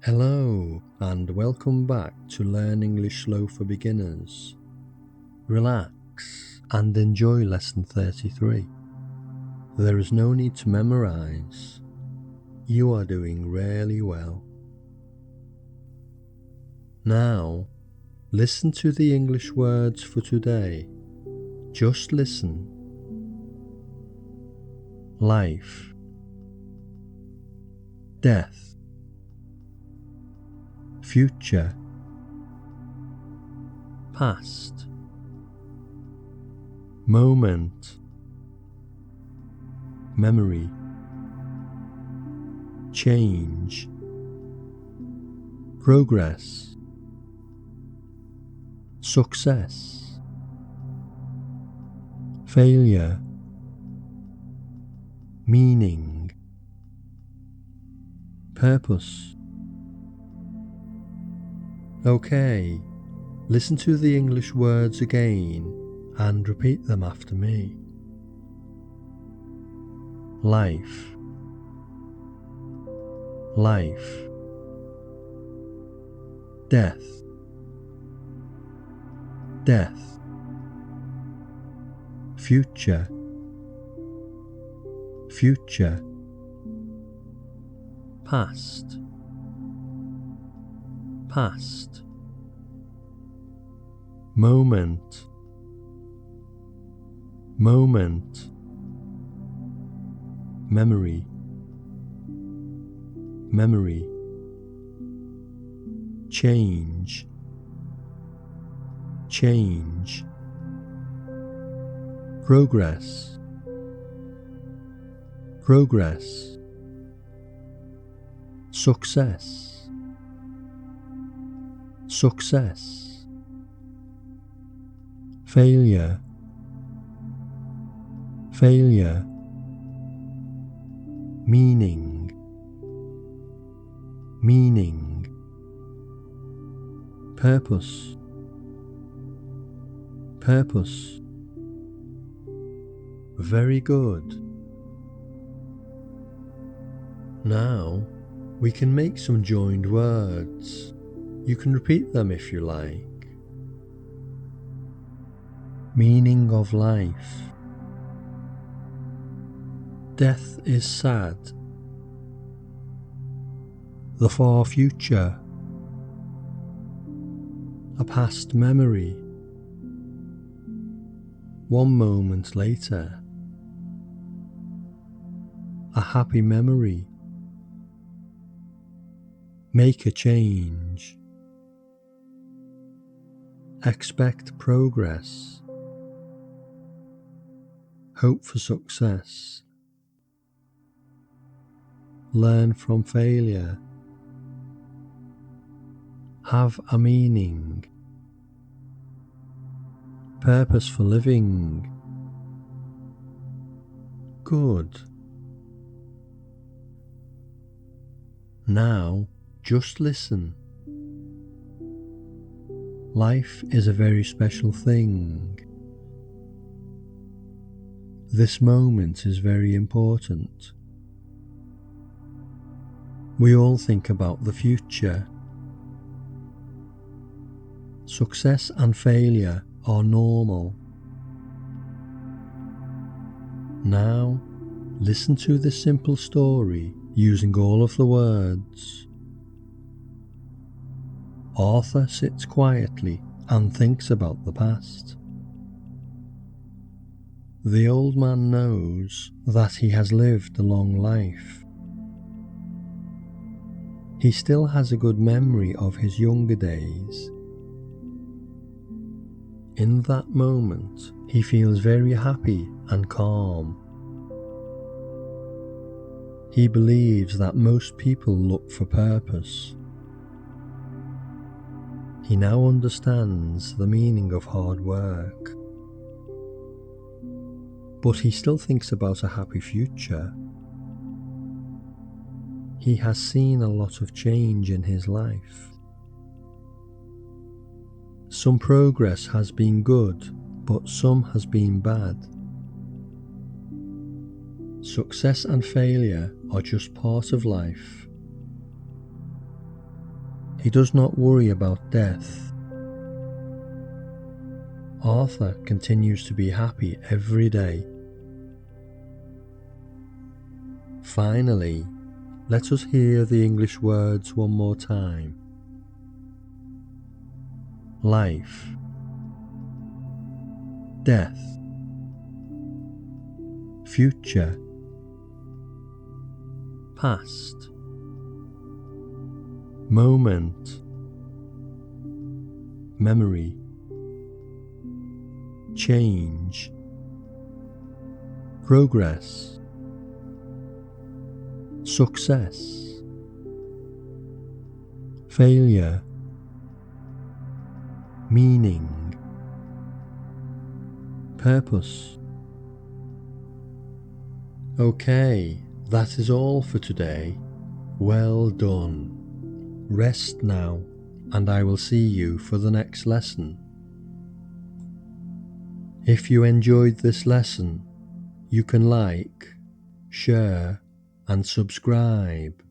Hello and welcome back to Learn English Slow for Beginners. Relax and enjoy lesson 33. There is no need to memorize. You are doing really well. Now, listen to the English words for today. Just listen. Life, death, future, past, moment, memory, change, progress, success, failure, meaning, purpose. Okay, listen to the English words again and repeat them after me. Life, life, death, death, future, future, past, past, moment, moment, memory, memory, change, change, progress, progress, success, success, failure, failure, meaning, meaning, purpose, purpose. Very good. Now we can make some joined words. You can repeat them if you like. Meaning of life. Death is sad. The far future. A past memory. One moment later. A happy memory. Make a change. Expect progress. Hope for success. Learn from failure. Have a meaning. Purpose for living. Good. Now, just listen. Life is a very special thing. This moment is very important. We all think about the future. Success and failure are normal. Now, listen to this simple story using all of the words. Arthur sits quietly and thinks about the past. The old man knows that he has lived a long life. He still has a good memory of his younger days. In that moment, he feels very happy and calm. He believes that most people look for purpose. He now understands the meaning of hard work. But he still thinks about a happy future. He has seen a lot of change in his life. Some progress has been good, but some has been bad. Success and failure are just part of life. He does not worry about death. Arthur continues to be happy every day. Finally, let us hear the English words one more time. Life, death, future, past, moment, memory, change, progress, success, failure, meaning, purpose. Okay, that is all for today. Well done. Rest now, and I will see you for the next lesson. If you enjoyed this lesson, you can like, share, and subscribe.